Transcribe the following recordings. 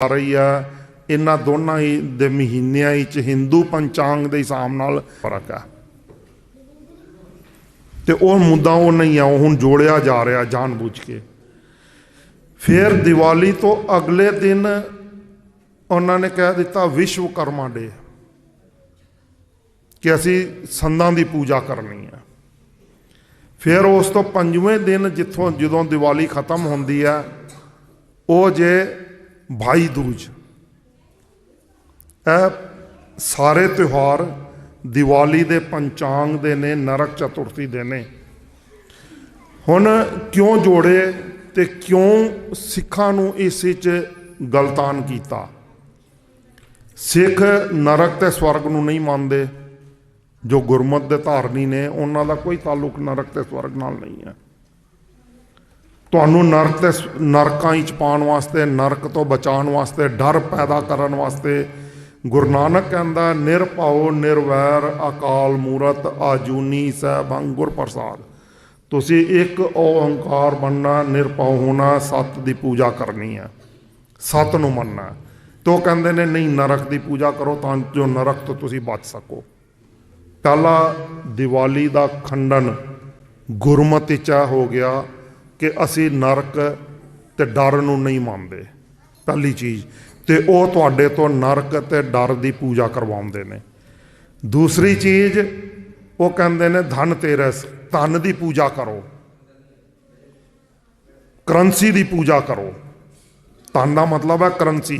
आ रही है। इन्हां दोनों ही दे महीनिਆਂ ਵਿੱਚ हिंदू पंचांग के हिसाब नाल फर्क है तो वह मुद्दा वो नहीं है, वो हुण जोड़िया जा रहा जानबूझ के। फिर दिवाली तो अगले दिन उन्होंने कह दिता विश्वकर्मा डे कि असी संदां की पूजा करनी है। फिर उस तो 5वें दिन जिथों जदों दिवाली खत्म होंदी है वो जे भाई दूज। सारे त्यौहार दिवाली दे पंचांग दे ने, नरक चतुर्थी दे ने। हुण क्यों जोड़े ते क्यों सिखां नूं इस विच गलतान कीता? सिख नरक ते स्वर्ग नूं नहीं मानदे। जो गुरमत दे धारनी ने उन्हां दा कोई ताल्लुक नरक ते स्वर्ग नाल नहीं है। तुहानूं नरक ते नरकां विच पाउण वास्ते, नरक तो बचाउण वास्ते, डर पैदा करन वास्ते गुरु नानक कहंदा निरभाओ निर्वैर अकाल मूरत आजूनी सैभंग गुर प्रसाद। तुसीं एक ओंकार बनना, निरभाओ होना, सत की पूजा करनी है, सत नूं मनना। तो कहंदे ने नहीं नरक की पूजा करो तां जो नरक तो तुसीं बच सको। पहला दिवाली का खंडन गुरमत विच हो गया कि असी नरक ते डर नूं नहीं मानते। पहली चीज़ तो वह तुहाडे तो नरक ते डर की पूजा करवाउंदे ने। दूसरी चीज़ वो कहंदे ने धन तेरस, धन की पूजा करो, करंसी की पूजा करो। धन का मतलब है करंसी।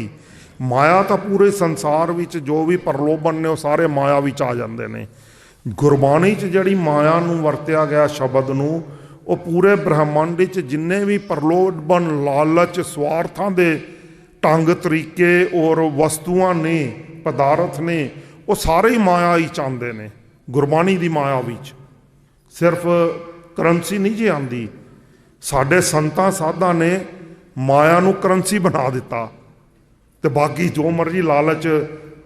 माया तो पूरे संसार विच जो भी प्रलोभन ने वो सारे माया विच आ जाते हैं। गुरबाणी च जिहड़ी माया नूं वरत्या गया शब्द नूं, वो पूरे ब्रह्मंड च जिन्ने भी प्रलोभन, लालच, स्वार्थां दे ढंग तरीके और वस्तुआं ने, पदार्थ ने, वो सारे ही माया ही चाहते हैं। गुरबाणी की माया विच सिर्फ करंसी नहीं जी आती। साडे संतां साधां ने माया नूं करंसी बना दिता तो बाकी जो मर्जी लालच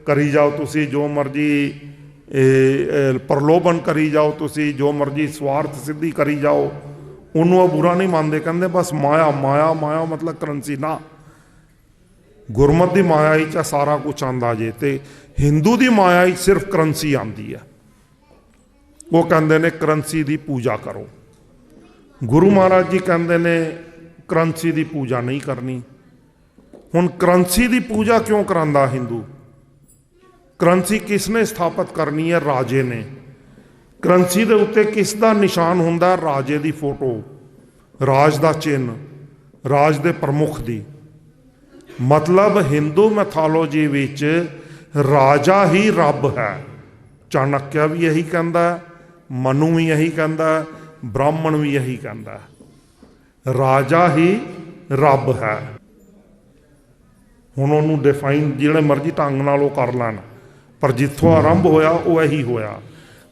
करी जाओ तुसी, जो मर्जी प्रलोभन करी जाओ तुसी, जो मर्जी स्वार्थ सिद्धि करी जाओ, उन्होंने बुरा नहीं मानते। कहते बस माया माया माया मतलब करंसी ना। गुरमत की माया ही सारा कुछ आंदा जे, ते हिंदू की माया ही सिर्फ करंसी आती है। वो कहते ने करंसी की पूजा करो। गुरु महाराज जी कहते ने करंसी की पूजा नहीं करनी। हुण करंसी की पूजा क्यों करांदा हिंदू? करंसी किसने स्थापित करनी है? राजे ने। करंसी के उत्ते किसका निशान हुंदा? राजे की फोटो, राज का चिन्ह, राज के प्रमुख की। मतलब हिंदू मैथोलॉजी विच राजा ही रब है। चाणक्य भी यही कहता है, मनु भी यही कहता है, ब्राह्मण भी यही कहता है, राजा ही रब है। हुण उहनूं डिफाइन जिहड़े मर्जी ढंग नाल कर लैण, पर जिथों आरंभ होया वो यही होया।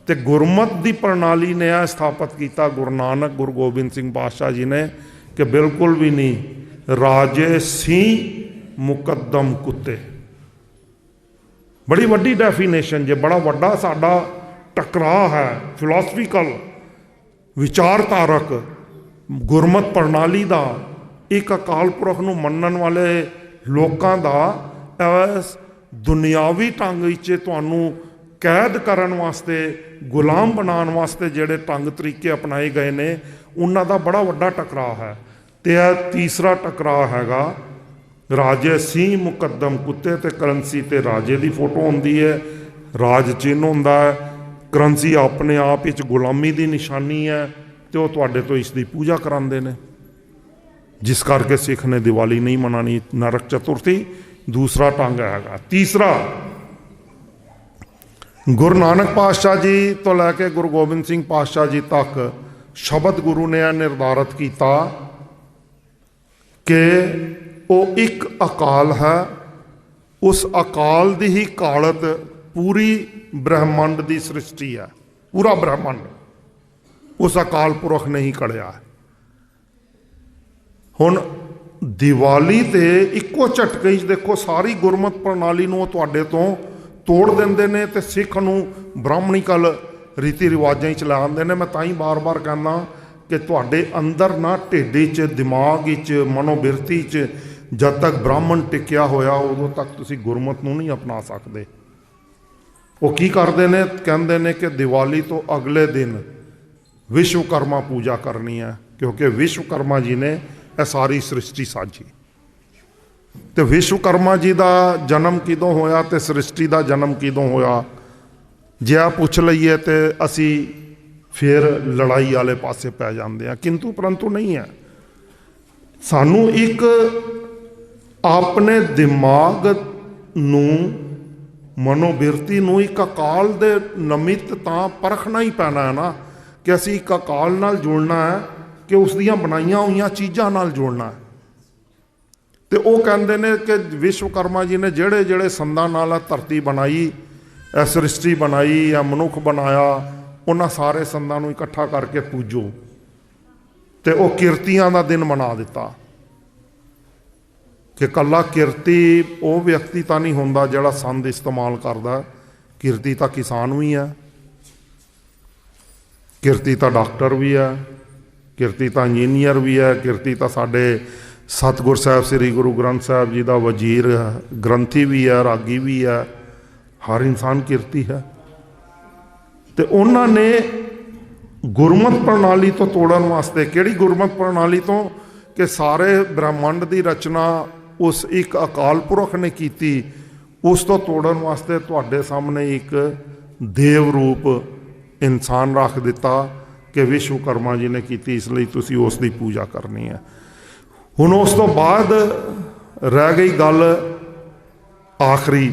ते गुरमत की प्रणाली ने यह स्थापित किया गुरु नानक, गुरु गोबिंद सिंह पातशाह जी ने कि बिल्कुल भी नहीं, राजे सिंह मुकदम कुत्ते। बड़ी वड्डी डेफिनेशन जे, बड़ा वड्डा साडा टकराव है फिलोसफिकल विचारधारक गुरमत प्रणाली का, एक अकाल पुरख नूं मनण वाले लोकां दा दुनियावी ढंग विच तुहानूं कैद करन वास्ते, गुलाम बनाने वास्ते जिहड़े ढंग तरीके अपनाए गए ने, उन्हां दा बड़ा वड्डा टकराव है। ते तीसरा टकराव हैगा राजे सिंह मुकदम कुत्ते ते करंसी ते राजे की फोटो होंदी है, राज चिन्ह होंदा है। करंसी अपने आप विच गुलामी की निशानी है तो वो तुहाडे तो इसकी पूजा करांदे ने। जिस करके सिख ने दिवाली नहीं मनानी, नरक चतुर्थी दूसरा ढंग हैगा। तीसरा गुरु नानक पातशाह जी तो लैके गुरु गोबिंद सिंह पातशाह जी तक शब्द गुरु ने यह निर्धारित किया कि वो एक अकाल है। उस अकाल की ही कालत पूरी ब्रह्मंड की सृष्टि है। पूरा ब्रह्मंड उस अकाल पुरख ने ही कढ़िया है। हुण दिवाली ते इक्को झटके देखो सारी गुरमत प्रणाली नूं तुहाडे तो तोड़ देंदे ने ते सिख नूं ब्राह्मणिकल रीति रिवाजां च लै आंदे ने। मैं तां ही बार बार कहना कि तुहाडे अंदर ना ढिड च, दिमाग च, मनोबिरती च जब तक ब्राह्मण टिकिया होया उदों तक तुसी गुरमत नूं नहीं अपना सकते। वो की करते ने, कहते ने कि दिवाली तो अगले दिन विश्वकर्मा पूजा करनी है, क्योंकि विश्वकर्मा जी ने यह सारी सृष्टि साजी। तो विश्वकर्मा जी का जन्म किदों होया ते सृष्टि का जन्म किदों होया, जे आ पुछ लईए तो असी फिर लड़ाई वाले पासे पै जाते हैं, किंतु परंतु नहीं है। सानू एक अपने दिमाग नूं, मनोबिरती नूं एक अकाल दे नमित तां परखना ही पैना है ना, कि असी एक अकाल नाल जुड़ना है कि उस दियां बनाईयां हुई चीज़ां नाल जुड़ना है। तो वो कहते हैं कि विश्वकर्मा जी ने जेड़े जेड़े संदां नाल धरती बनाई, सृष्टि बनाई या मनुख बनाया, उन्हां सारे संदां नूं इकट्ठा करके पूजो। तो वो किरतियां दा दिन मना दिता कि कला किरती वो व्यक्ति तो नहीं होंदा जिहड़ा संद इस्तेमाल करदा, किरती तो किसान भी है, किरती तो डॉक्टर भी है, किरती तो इंजीनियर भी है, किरती तो साडे सतगुर साहब श्री गुरु ग्रंथ साहब जी का वजीर ग्रंथी भी है, रागी भी है, हर इंसान किरती है। तो उन्होंने गुरमत प्रणाली तो तोड़न वास्ते, किहड़ी गुरमत प्रणाली तो, कि सारे ब्रह्मांड की रचना उस एक अकाल पुरख ने की, उस तो तोड़न वास्ते तुहाडे सामने एक देव रूप इंसान रख दिता कि विश्वकर्मा जी ने की, इसलिए तुसी उसकी पूजा करनी है। हुण उस तो बाद रह गई गल आखिरी